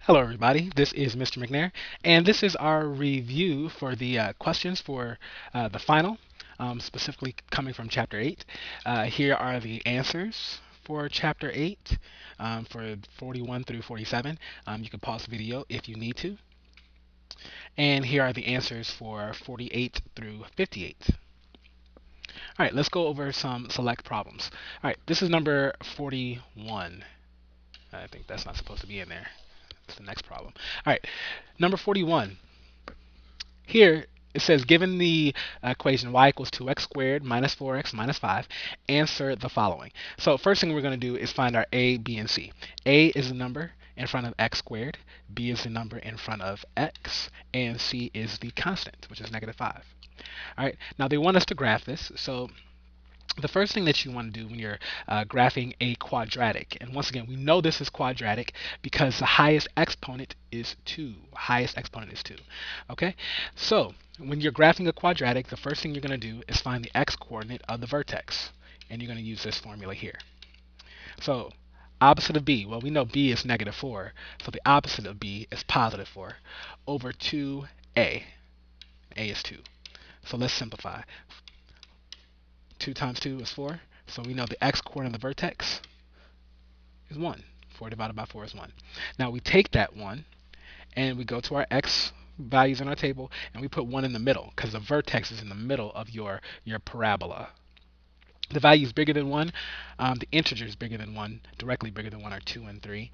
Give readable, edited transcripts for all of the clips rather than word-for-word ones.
Hello, everybody. This is Mr. McNair, and this is our review for the questions for the final, specifically coming from Chapter 8. Here are the answers for Chapter 8 for 41 through 47. You can pause the video if you need to. And here are the answers for 48 through 58. All right, let's go over some select problems. All right, this is number 41. I think that's not supposed to be in there. That's the next problem. All right, number 41. Here it says, given the equation y equals 2x squared minus 4x minus 5, answer the following. So first thing we're going to do is find our a, b, and c. A is the number in front of x squared, b is the number in front of x, and c is the constant, which is negative 5. All right, now they want us to graph this, so the first thing that you want to do when you're graphing a quadratic, and once again, we know this is quadratic because the highest exponent is 2. Highest exponent is 2. Okay, so when you're graphing a quadratic, the first thing you're going to do is find the x-coordinate of the vertex, and you're going to use this formula here. So opposite of b, well, we know b is negative 4, so the opposite of b is positive 4 over 2a. A is 2. So let's simplify. 2 times 2 is 4. So we know the x-coordinate of the vertex is 1. 4 divided by 4 is 1. Now we take that 1 and we go to our x values in our table and we put 1 in the middle because the vertex is in the middle of your parabola. The value is bigger than 1. The integers bigger than 1, directly bigger than 1 are 2 and 3.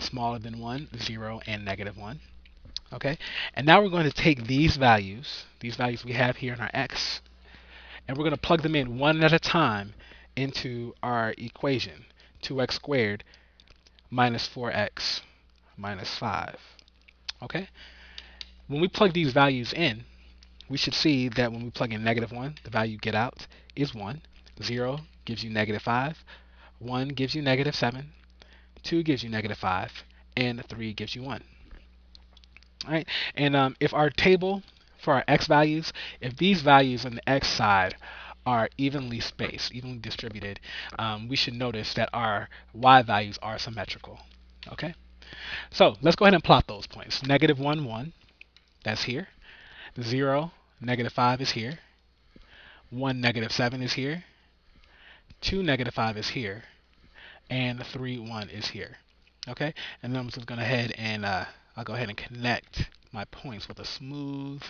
Smaller than 1, 0 and negative 1. Okay, and now we're going to take these values we have here in our x, and we're going to plug them in one at a time into our equation. 2x squared minus 4x minus 5. Okay? When we plug these values in, we should see that when we plug in negative 1, the value you get out is 1. 0 gives you negative 5. 1 gives you negative 7. 2 gives you negative 5. And 3 gives you 1. All right? And if our table for our x values, if these values on the x side are evenly spaced, evenly distributed, we should notice that our y values are symmetrical. Okay? So let's go ahead and plot those points. Negative 1, 1, that's here. 0, negative 5 is here. 1, negative 7 is here. 2, negative 5 is here. And 3, 1 is here. Okay? And then I'm just going to head and I'll go ahead and connect my points with a smooth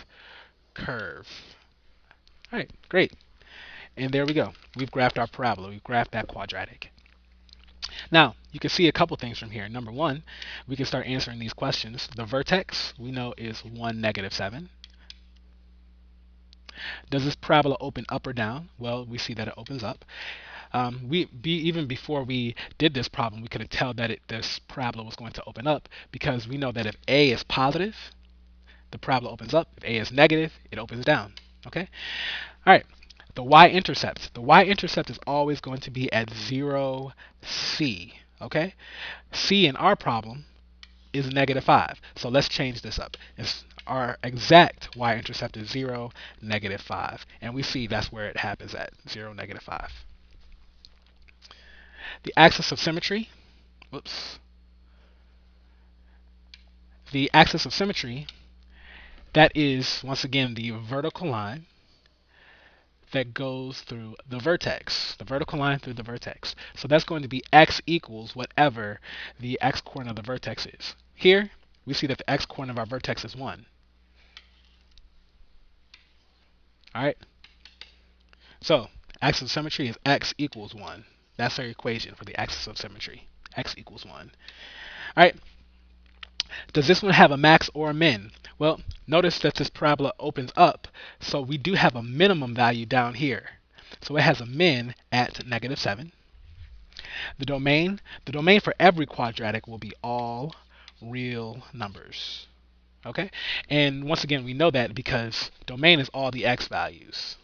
curve. All right, great. And there we go. We've graphed our parabola. We've graphed that quadratic. Now, you can see a couple things from here. Number one, we can start answering these questions. The vertex, we know, is 1, negative 7. Does this parabola open up or down? Well, we see that it opens up. Even before we did this problem, we could have told that this parabola was going to open up because we know that if a is positive, the parabola opens up. If a is negative, it opens down. Okay? All right. The y-intercept. The y-intercept is always going to be at 0, c. Okay? C in our problem is negative 5. So let's change this up. Our exact y-intercept is 0, negative 5. And we see that's where it happens at, 0, negative 5. The axis of symmetry. Whoops. The axis of symmetry, that is, once again, the vertical line that goes through the vertex, the vertical line through the vertex. So that's going to be x equals whatever the x-coordinate of the vertex is. Here, we see that the x-coordinate of our vertex is 1. All right? So, axis of symmetry is x equals 1. That's our equation for the axis of symmetry. X equals 1. All right? Does this one have a max or a min? Well, notice that this parabola opens up, so we do have a minimum value down here. So it has a min at negative 7. The domain for every quadratic will be all real numbers. Okay? And once again, we know that because domain is all the x values.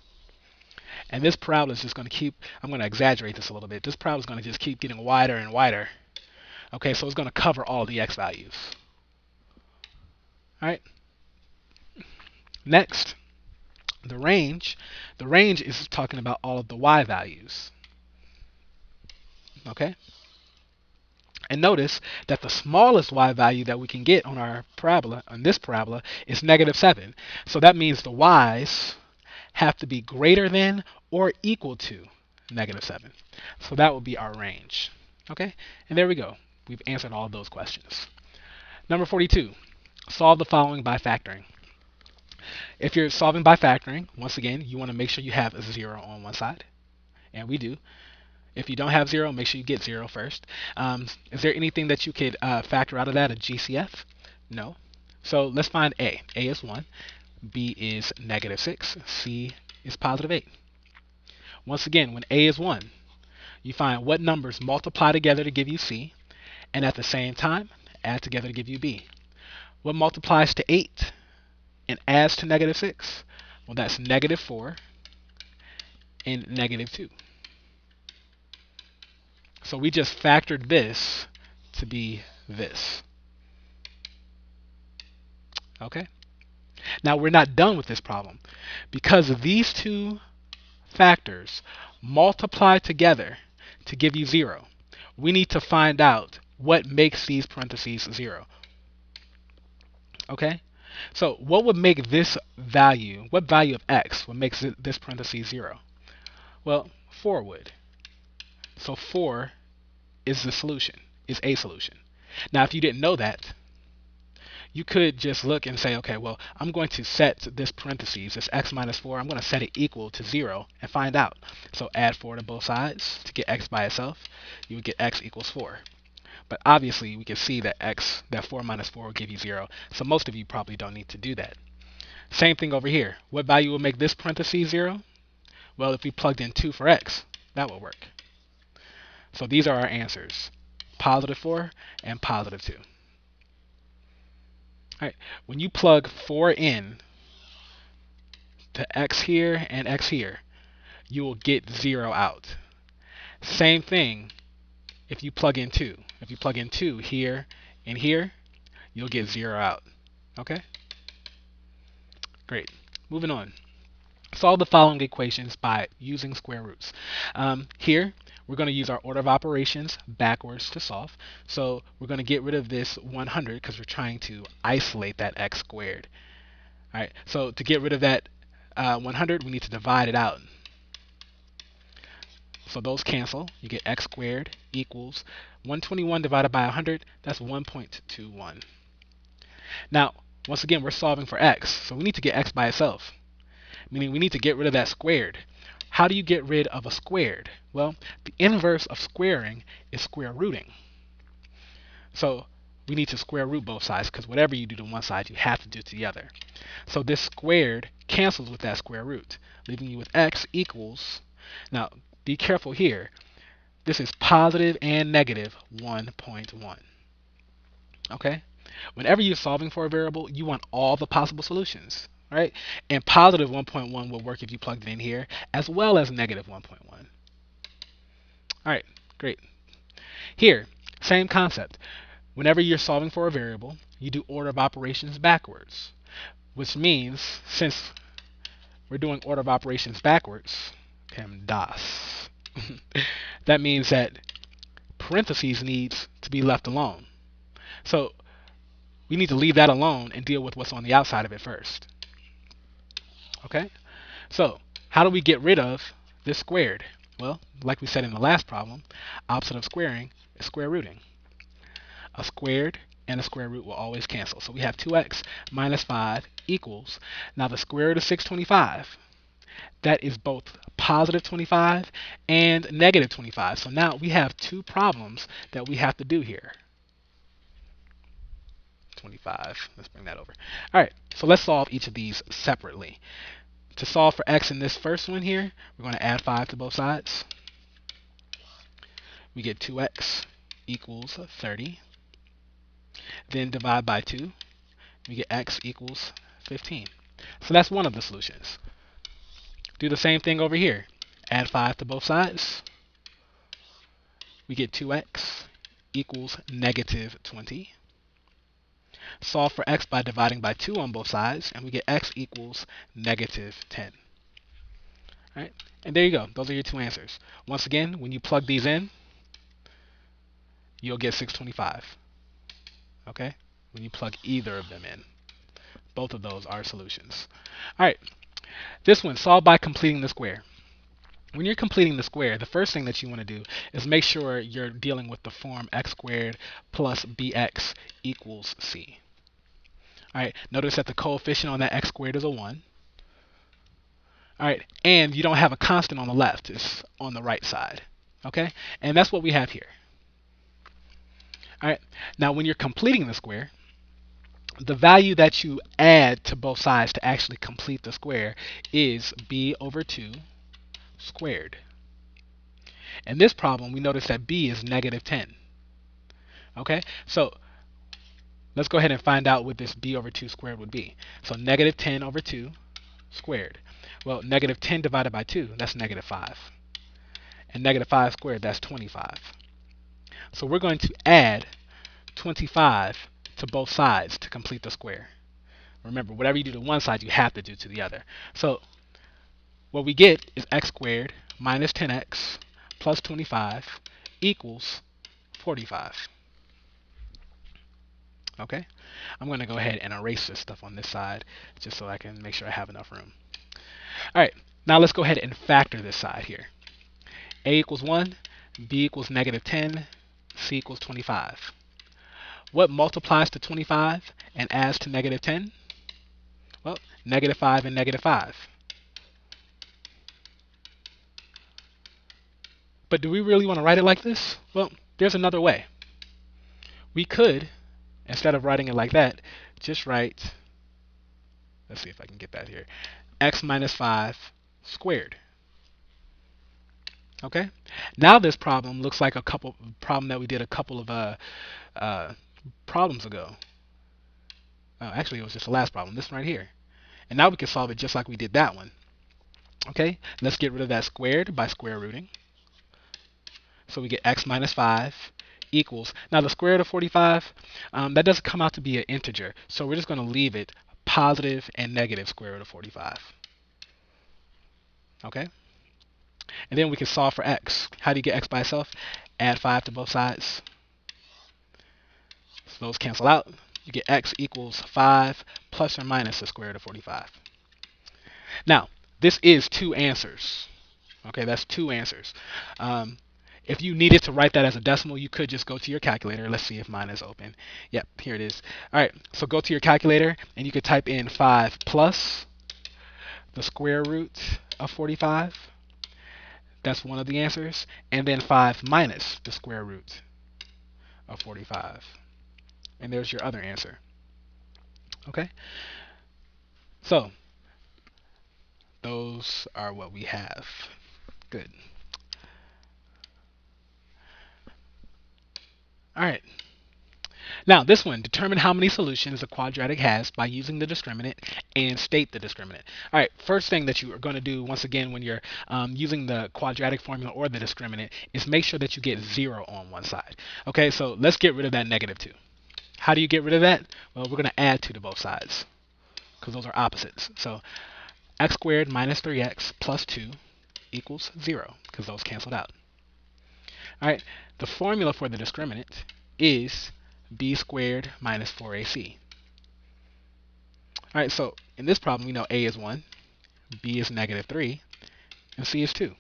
And this parabola is just going to keep, I'm going to exaggerate this a little bit. This parabola is going to just keep getting wider and wider. Okay, so it's going to cover all the x values. All right? Next, the range. The range is talking about all of the y values. Okay? And notice that the smallest y value that we can get on our parabola, on this parabola, is -7. So that means the y's have to be greater than or equal to -7. So that would be our range. Okay, and there we go. We've answered all of those questions. Number 42, solve the following by factoring. If you're solving by factoring, once again, you want to make sure you have a 0 on one side, and we do. If you don't have 0, make sure you get 0 first. Is there anything that you could factor out of that, a GCF? No. So let's find A. A is 1, B is -6, C is +8. Once again, when A is 1, you find what numbers multiply together to give you C, and at the same time, add together to give you B. What multiplies to 8 and adds to -6? Well, that's -4 and -2. So we just factored this to be this. Okay? Now we're not done with this problem. Because these two factors multiply together to give you 0, we need to find out what makes these parentheses 0. Okay? So what would make this value, what value of x would make this parentheses 0? Well, 4 would. So 4 is the solution, is a solution. Now if you didn't know that, you could just look and say, okay, well, I'm going to set this parentheses, this x minus 4, I'm going to set it equal to 0 and find out. So add 4 to both sides to get x by itself. You would get x equals 4. But obviously, we can see that that 4 minus 4 will give you 0. So most of you probably don't need to do that. Same thing over here. What value will make this parentheses 0? Well, if we plugged in 2 for x, that will work. So these are our answers, +4 and +2. All right. When you plug 4 in to x here and x here, you will get 0 out. Same thing if you plug in 2. If you plug in 2 here and here, you'll get 0 out. Okay? Great. Moving on. Solve the following equations by using square roots. Here, we're going to use our order of operations backwards to solve. So we're going to get rid of this 100 because we're trying to isolate that x squared. All right. So to get rid of that 100, we need to divide it out. So those cancel. You get x squared equals 121 divided by 100. That's 1.21. Now, once again, we're solving for x. So we need to get x by itself, meaning we need to get rid of that squared. How do you get rid of a squared? Well, the inverse of squaring is square rooting. So we need to square root both sides because whatever you do to one side, you have to do to the other. So this squared cancels with that square root, leaving you with x equals, now be careful here, this is positive and negative 1.1. Okay? Whenever you're solving for a variable, you want all the possible solutions. Right? And positive 1.1 will work if you plugged it in here, as well as negative 1.1. All right, great. Here, same concept. Whenever you're solving for a variable, you do order of operations backwards, which means since we're doing order of operations backwards, PEMDAS, that means that parentheses needs to be left alone. So we need to leave that alone and deal with what's on the outside of it first. Okay, so how do we get rid of this squared? Well, like we said in the last problem, opposite of squaring is square rooting. A squared and a square root will always cancel. So we have 2x minus 5 equals, now the square root of 625, that is both positive 25 and negative 25. So now we have two problems that we have to do here. 25. Let's bring that over. All right, so let's solve each of these separately. To solve for x in this first one here, we're going to add 5 to both sides. We get 2x equals 30. Then divide by 2. We get x equals 15. So that's one of the solutions. Do the same thing over here. Add 5 to both sides. We get 2x equals negative 20. Solve for x by dividing by 2 on both sides, and we get x equals negative 10. All right? And there you go. Those are your two answers. Once again, when you plug these in, you'll get 625. Okay? When you plug either of them in. Both of those are solutions. All right. This one, solve by completing the square. When you're completing the square, the first thing that you want to do is make sure you're dealing with the form x squared plus bx equals c. All right, notice that the coefficient on that x squared is a 1. All right, and you don't have a constant on the left, it's on the right side. Okay, and that's what we have here. All right, now when you're completing the square, the value that you add to both sides to actually complete the square is b over 2 squared. In this problem, we notice that b is negative 10. Okay, so let's go ahead and find out what this b over 2 squared would be. So negative 10 over 2 squared. Well, negative 10 divided by 2, that's negative 5. And negative 5 squared, that's 25. So we're going to add 25 to both sides to complete the square. Remember, whatever you do to one side, you have to do to the other. So what we get is x squared minus 10x plus 25 equals 45. Okay, I'm going to go ahead and erase this stuff on this side just so I can make sure I have enough room. All right, now let's go ahead and factor this side here. A equals 1, b equals negative 10, c equals 25. What multiplies to 25 and adds to negative 10? Well, negative 5 and negative 5. But do we really want to write it like this? Well, there's another way. We could, instead of writing it like that, just write, let's see if I can get that here, x minus 5 squared. Okay? Now this problem looks like a problem that we did a couple of problems ago. Actually, it was just the last problem, this one right here. And now we can solve it just like we did that one. Okay? Let's get rid of that squared by square rooting. So we get x minus 5 equals, now the square root of 45, that doesn't come out to be an integer. So we're just going to leave it positive and negative square root of 45. Okay? And then we can solve for x. How do you get x by itself? Add 5 to both sides. So those cancel out. You get x equals 5 plus or minus the square root of 45. Now, this is two answers. Okay, that's two answers. If you needed to write that as a decimal, you could just go to your calculator. Let's see if mine is open. Yep, here it is. All right, so go to your calculator, and you could type in 5 plus the square root of 45. That's one of the answers. And then 5 minus the square root of 45. And there's your other answer. Okay? So, those are what we have. Good. All right. Now, this one, determine how many solutions a quadratic has by using the discriminant and state the discriminant. All right, first thing that you are going to do, once again, when you're using the quadratic formula or the discriminant, is make sure that you get 0 on one side. Okay, so let's get rid of that negative 2. How do you get rid of that? Well, we're going to add 2 to both sides because those are opposites. So x squared minus 3x plus 2 equals 0 because those canceled out. All right, the formula for the discriminant is b squared minus 4ac. All right, so in this problem, we know a is 1, b is negative 3, and c is 2.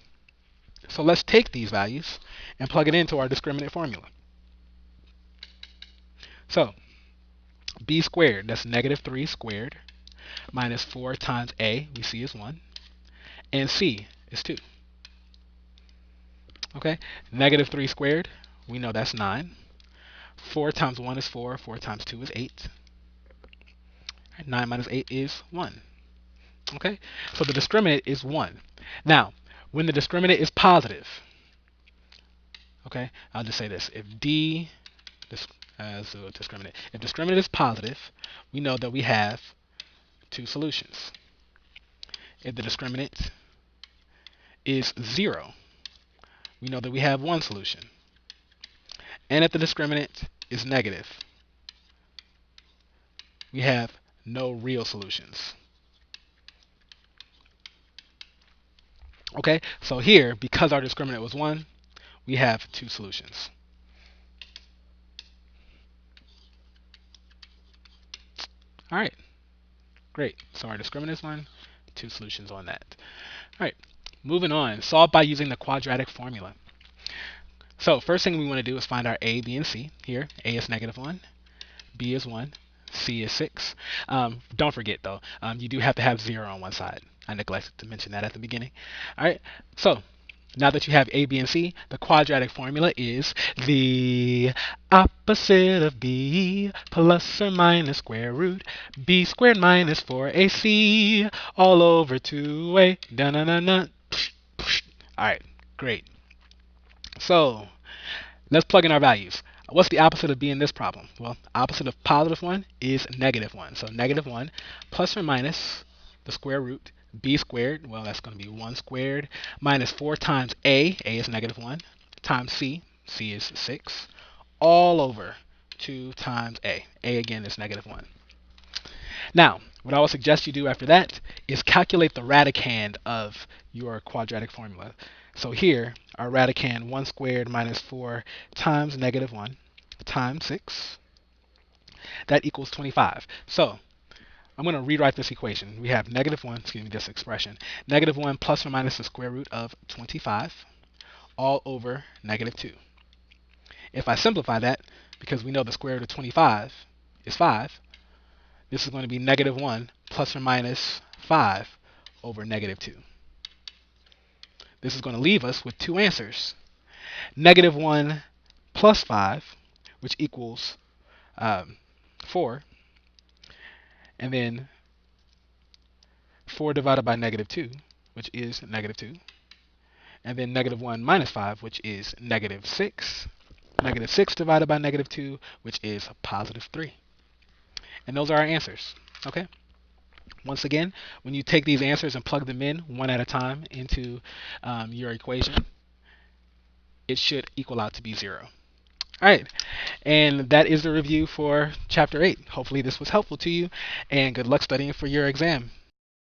So let's take these values and plug it into our discriminant formula. So b squared, that's negative 3 squared, minus 4 times a, we see is 1, and c is 2. Okay, negative 3 squared, we know that's 9. 4 times 1 is 4, 4 times 2 is 8. 9 minus 8 is 1. Okay, so the discriminant is 1. Now, when the discriminant is positive, okay, I'll just say this. If if discriminant is positive, we know that we have 2 solutions. If the discriminant is 0, we know that we have 1 solution. And if the discriminant is negative, we have no real solutions. Okay, so here, because our discriminant was 1, we have 2 solutions. All right, great. So our discriminant is 1, 2 solutions on that. All right, moving on. Solve by using the quadratic formula. So first thing we want to do is find our a, b, and c. Here, a is -1, b is 1, c is 6. Don't forget though, you do have to have 0 on one side. I neglected to mention that at the beginning. All right, so now that you have a, b, and c, the quadratic formula is the opposite of b plus or minus square root b squared minus 4ac all over 2a. Dun-dun-dun-dun. All right, great. So let's plug in our values. What's the opposite of b in this problem? Well, opposite of +1 is -1. So -1 plus or minus the square root b squared, well, that's going to be 1 squared, minus 4 times a is -1, times c is 6, all over 2 times a again is -1. Now, what I would suggest you do after that is calculate the radicand of your quadratic formula. So here, our radicand 1 squared minus 4 times -1 times 6, that equals 25. So I'm going to rewrite this equation. We have this expression, -1 plus or minus the square root of 25 all over -2. If I simplify that, because we know the square root of 25 is 5, this is going to be -1 plus or minus 5 over -2. This is going to leave us with two answers. -1 plus 5, which equals 4, and then 4 divided by -2, which is -2, and then -1 minus 5, which is -6, -6 divided by -2, which is +3. And those are our answers. Okay? Once again, when you take these answers and plug them in one at a time into your equation, it should equal out to be 0. All right, and that is the review for Chapter 8. Hopefully this was helpful to you, and good luck studying for your exam.